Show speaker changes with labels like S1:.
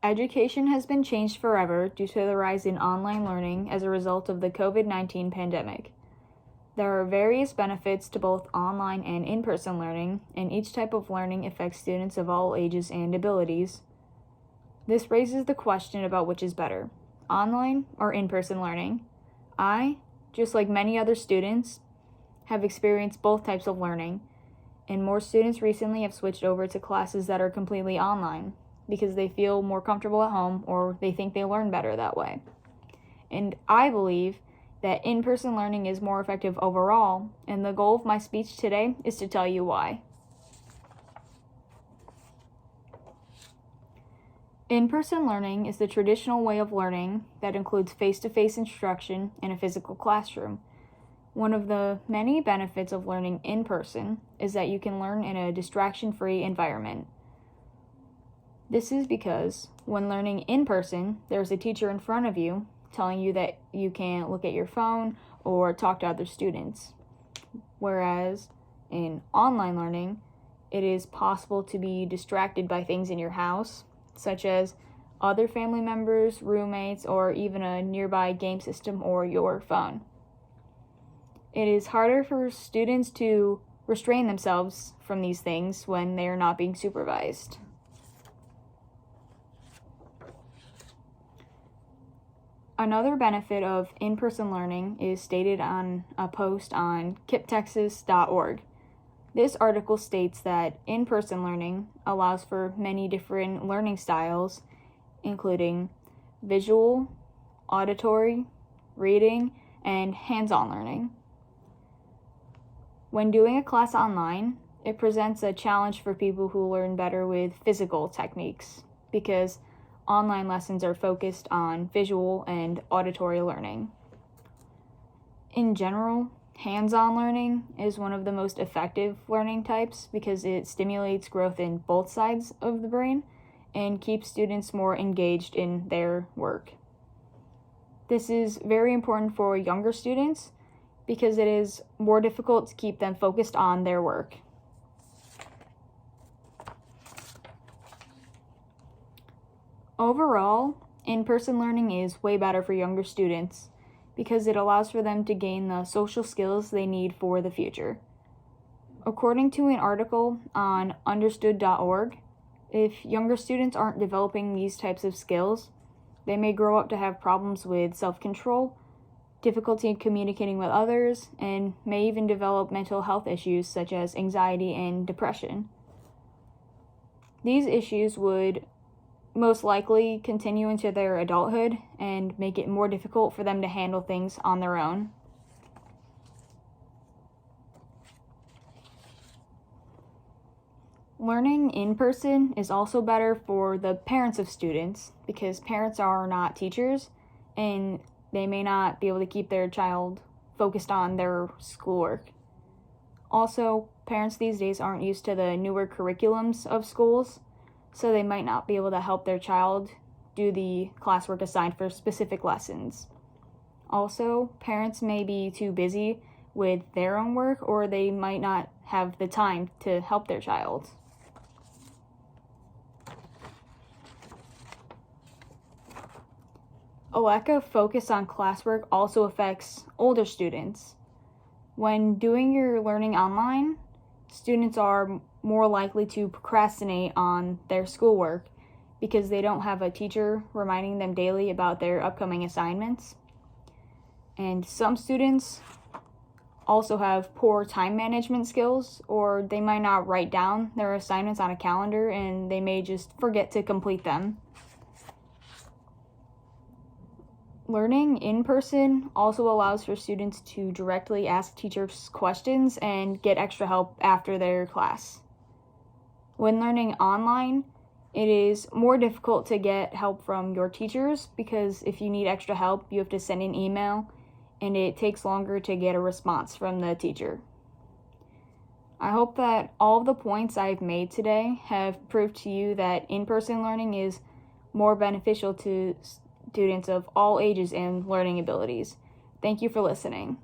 S1: Education has been changed forever due to the rise in online learning as a result of the COVID-19 pandemic. There are various benefits to both online and in-person learning, and each type of learning affects students of all ages and abilities. This raises the question about which is better, online or in-person learning. I, just like many other students, have experienced both types of learning, and more students recently have switched over to classes that are completely online because they feel more comfortable at home or they think they learn better that way. And I believe that in-person learning is more effective overall, and the goal of my speech today is to tell you why. In-person learning is the traditional way of learning that includes face-to-face instruction in a physical classroom. One of the many benefits of learning in person is that you can learn in a distraction-free environment. This is because when learning in person, there's a teacher in front of you telling you that you can't look at your phone or talk to other students. Whereas in online learning, it is possible to be distracted by things in your house, such as other family members, roommates, or even a nearby game system or your phone. It is harder for students to restrain themselves from these things when they are not being supervised. Another benefit of in-person learning is stated on a post on kiptexas.org. This article states that in-person learning allows for many different learning styles, including visual, auditory, reading, and hands-on learning. When doing a class online, it presents a challenge for people who learn better with physical techniques because online lessons are focused on visual and auditory learning. In general, hands-on learning is one of the most effective learning types because it stimulates growth in both sides of the brain and keeps students more engaged in their work. This is very important for younger students because it is more difficult to keep them focused on their work. Overall, in-person learning is way better for younger students because it allows for them to gain the social skills they need for the future. According to an article on understood.org, if younger students aren't developing these types of skills, they may grow up to have problems with self-control, difficulty in communicating with others, and may even develop mental health issues such as anxiety and depression. These issues would most likely continue into their adulthood and make it more difficult for them to handle things on their own. Learning in person is also better for the parents of students because parents are not teachers and they may not be able to keep their child focused on their schoolwork. Also, parents these days aren't used to the newer curriculums of schools, so they might not be able to help their child do the classwork assigned for specific lessons. Also, parents may be too busy with their own work or they might not have the time to help their child. A lack of focus on classwork also affects older students. When doing your learning online, students are more likely to procrastinate on their schoolwork because they don't have a teacher reminding them daily about their upcoming assignments. And some students also have poor time management skills, or they might not write down their assignments on a calendar and they may just forget to complete them. Learning in person also allows for students to directly ask teachers questions and get extra help after their class. When learning online, it is more difficult to get help from your teachers because if you need extra help, you have to send an email and it takes longer to get a response from the teacher. I hope that all of the points I've made today have proved to you that in-person learning is more beneficial to students of all ages and learning abilities. Thank you for listening.